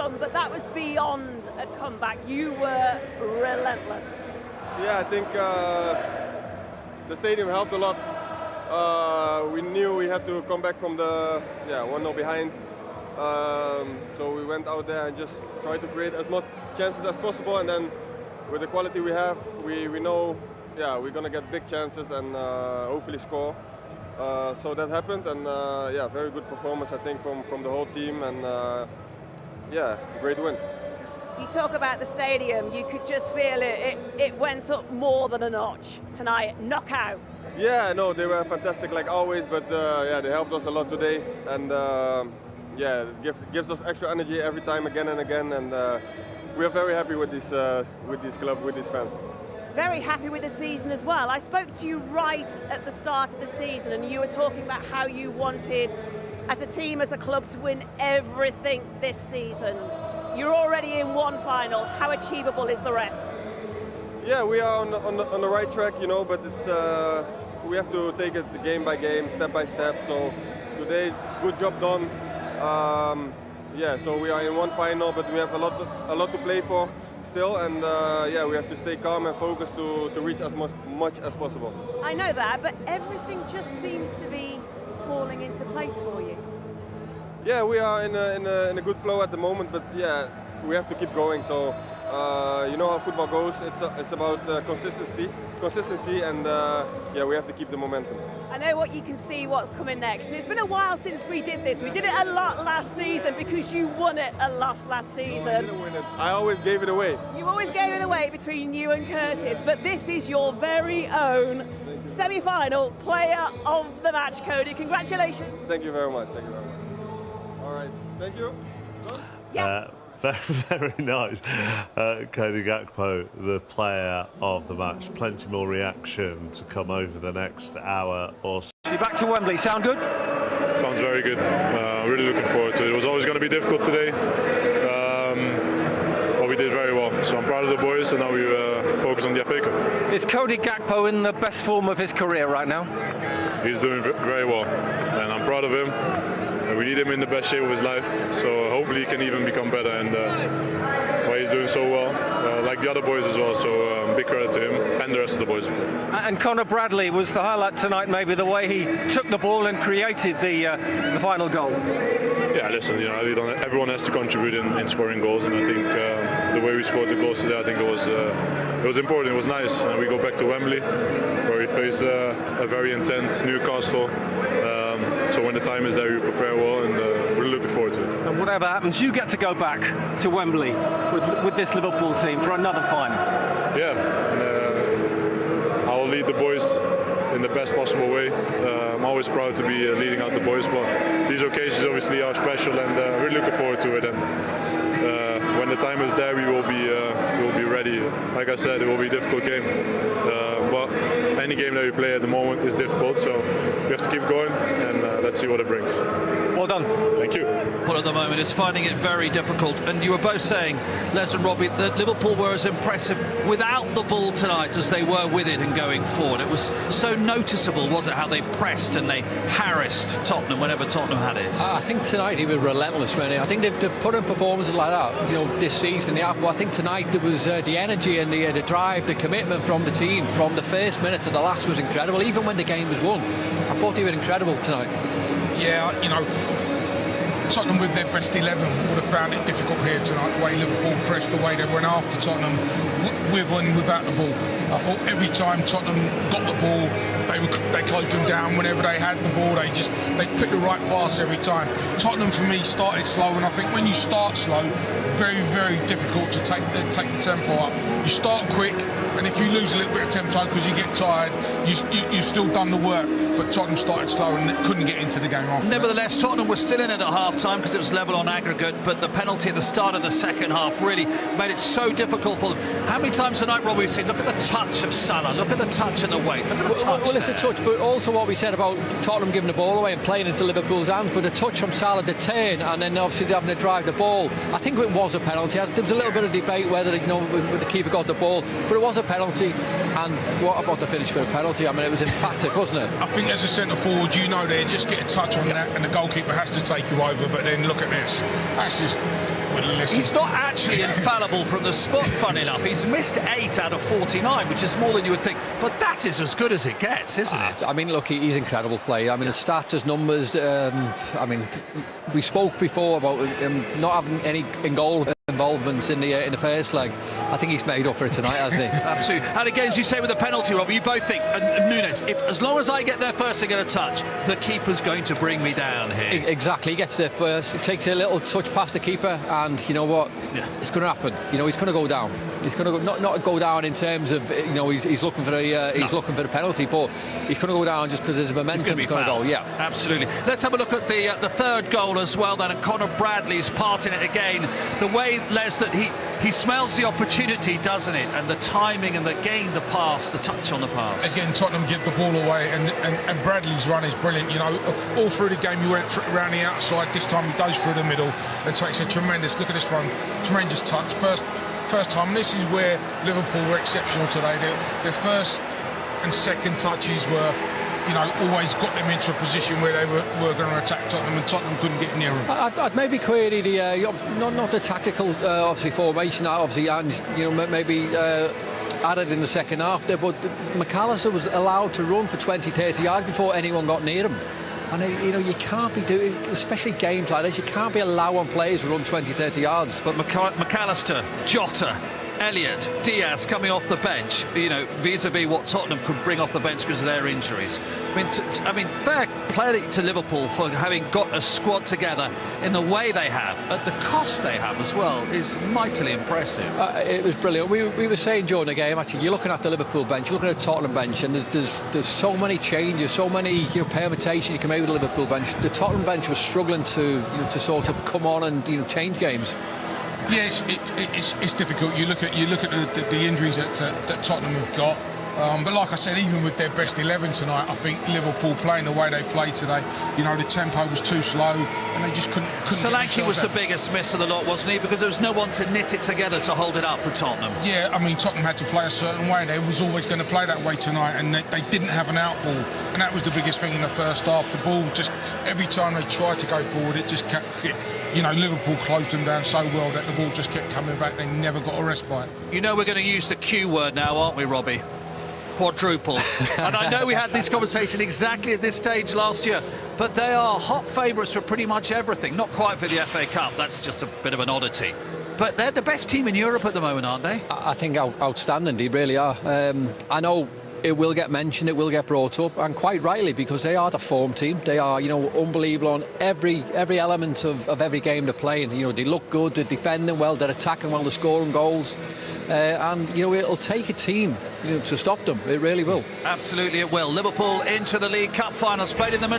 come, but that was beyond a comeback. You were relentless. Yeah, I think the stadium helped a lot. We knew we had to come back from the 1-0 behind. So we went out there and just tried to create as much chances as possible, and then with the quality we have, we know we're gonna get big chances and hopefully score. So that happened, and very good performance, I think, from the whole team, and great win. You talk about the stadium, you could just feel it. It went up more than a notch tonight. Knockout. Yeah, no, they were fantastic like always, but they helped us a lot today, and it gives us extra energy every time, again and again, and we are very happy with this club, with these fans. Very happy with the season as well. I spoke to you right at the start of the season, and you were talking about how you wanted, as a team, as a club, to win everything this season. You're already in one final. How achievable is the rest? Yeah, we are on the right track, but it's we have to take it game by game, step by step. So today, good job done. So we are in one final, but we have a lot to play for still, and we have to stay calm and focused to reach as much as possible. I know that, but everything just seems to be falling into place for you. Yeah, we are in a good flow at the moment, but we have to keep going. So you know how football goes. It's about consistency, and we have to keep the momentum. I know what you can see what's coming next, and it's been a while since we did this. We did it a lot last season because you won it a lot last season. No, I didn't win it. I always gave it away. You always gave it away between you and Curtis, but this is your very own semi-final player of the match, Cody. Congratulations. Thank you very much. Thank you very much. All right. Thank you. Yes. Very nice. Cody Gakpo, the player of the match. Plenty more reaction to come over the next hour or so. You're back to Wembley. Sound good? Sounds very good. Really looking forward to it. It was always going to be difficult today, but we did very well. So I'm proud of the boys, and now we focus on the FA Cup. Is Cody Gakpo in the best form of his career right now? He's doing very well, and I'm proud of him. We need him in the best shape of his life, so hopefully he can even become better, and he's doing so well, like the other boys as well, so big credit to him and the rest of the boys. And Conor Bradley was the highlight tonight, maybe the way he took the ball and created the final goal. Yeah, listen, everyone has to contribute in scoring goals, and I think the way we scored the goals today, I think it was important, it was nice. And we go back to Wembley, where we face a very intense Newcastle. So when the time is there, we prepare well, and we're looking forward to it. And whatever happens, you get to go back to Wembley with this Liverpool team for another final. Yeah, and I will lead the boys in the best possible way. I'm always proud to be leading out the boys, but these occasions obviously are special, and we're looking forward to it. And when the time is there, we will be ready. Like I said, it will be a difficult game, but any game that we play at the moment is difficult, so we have to keep going, and let's see what it brings. Well done. Thank you. Well, at the moment is finding it very difficult, and you were both saying, Les and Robbie, that Liverpool were as impressive without the ball tonight as they were with it and going forward. It was so noticeable, was it, how they pressed and they harassed Tottenham whenever Tottenham had it? I think tonight he was relentless, really. I think they've put in performances like that, this season. But I think tonight there was the energy and the drive, the commitment from the team from the first minute to the last was incredible. Even when the game was won, I thought they were incredible tonight. Yeah, Tottenham with their best 11 would have found it difficult here tonight, the way Liverpool pressed, the way they went after Tottenham with and without the ball. I thought every time Tottenham got the ball, they closed them down. Whenever they had the ball, they picked the right pass every time. Tottenham, for me, started slow, and I think when you start slow, very, very difficult to take the tempo up. You start quick, and if you lose a little bit of tempo because you get tired, you've still done the work. But Tottenham started slow and couldn't get into the game after. Nevertheless, Tottenham was still in it at half-time because it was level on aggregate, but the penalty at the start of the second half really made it so difficult for them. How many times tonight, Rob, we've seen, look at the touch of Salah, look at the touch and the weight, look at the touch. Well, it's a touch, but also what we said about Tottenham giving the ball away and playing into Liverpool's hands, but the touch from Salah, the turn, and then obviously having to drive the ball. I think it was a penalty. There was a little bit of debate whether the keeper got the ball, but it was a penalty. And what about the finish for a penalty? I mean, it was emphatic, wasn't it? I think as a centre forward, they just get a touch on that, and the goalkeeper has to take you over. But then look at this. That's just He's not actually infallible from the spot, fun enough. He's missed 8 out of 49, which is more than you would think. But that is as good as it gets, isn't it? I mean, look, he's incredible player. I mean, his stats, his numbers. I mean, we spoke before about him not having any in-goal involvements in the first leg. I think he's made up for it tonight, hasn't he? Absolutely. And again, as you say with the penalty, Robbie, you both think, and Nunes, as long as I get there first and get a touch, the keeper's going to bring me down here. Exactly. He gets there first. He takes a little touch past the keeper, and you know what? Yeah. It's going to happen. You know, he's going to go down. He's going to go, not go down in terms of, you know, he's looking for looking for the penalty, but he's going to go down just because there's a momentum. He's going to go. Yeah, absolutely. Let's have a look at the third goal as well. Then, and Conor Bradley's part in it again. The way, Les, that he smells the opportunity, doesn't it? And the timing and the pass, the touch on the pass. Again, Tottenham give the ball away, and Bradley's run is brilliant. You know, all through the game he went around the outside. This time he goes through the middle and takes a tremendous, look at this run, tremendous touch. First time, and this is where Liverpool were exceptional today. Their first and second touches were, you know, always got them into a position where they were going to attack Tottenham, and Tottenham couldn't get near them. I'd maybe query the not the tactical obviously formation, obviously, and you know, maybe added in the second half there, but McAllister was allowed to run for 20-30 yards before anyone got near him. And you know, you can't be doing, especially games like this, you can't be allowing players to run 20-30 yards. But McAllister, Jota, Elliott, Diaz coming off the bench, you know, vis-a-vis what Tottenham could bring off the bench because of their injuries. I mean, fair play to Liverpool for having got a squad together in the way they have, at the cost they have as well, is mightily impressive. It was brilliant. We were saying during the game, actually, you're looking at the Liverpool bench, you're looking at the Tottenham bench, and there's so many changes, so many, you know, permutations you can make with the Liverpool bench. The Tottenham bench was struggling to sort of come on and, you know, change games. Yeah, it's difficult. You look at the injuries that Tottenham have got. But like I said, even with their best 11 tonight, I think Liverpool playing the way they played today, you know, the tempo was too slow and they just couldn't Solanke was the biggest miss of the lot, wasn't he? Because there was no one to knit it together to hold it up for Tottenham. Yeah, I mean, Tottenham had to play a certain way. They was always going to play that way tonight, and they didn't have an out ball. And that was the biggest thing in the first half. The ball just, every time they tried to go forward, it just kept, you know, Liverpool closed them down so well that the ball just kept coming back. They never got a respite. You know, we're going to use the Q word now, aren't we, Robbie? Quadruple. And I know we had this conversation exactly at this stage last year, but they are hot favourites for pretty much everything. Not quite for the FA Cup, that's just a bit of an oddity. But they're the best team in Europe at the moment, aren't they? I think outstanding, they really are. I know it will get mentioned, it will get brought up, and quite rightly, because they are the form team. They are, you know, unbelievable on every element of every game they're playing. You know, they look good, they're defending well, they're attacking well, they're scoring goals. And, you know, it'll take a team, you know, to stop them. It really will. Absolutely it will. Liverpool into the League Cup finals, played in the middle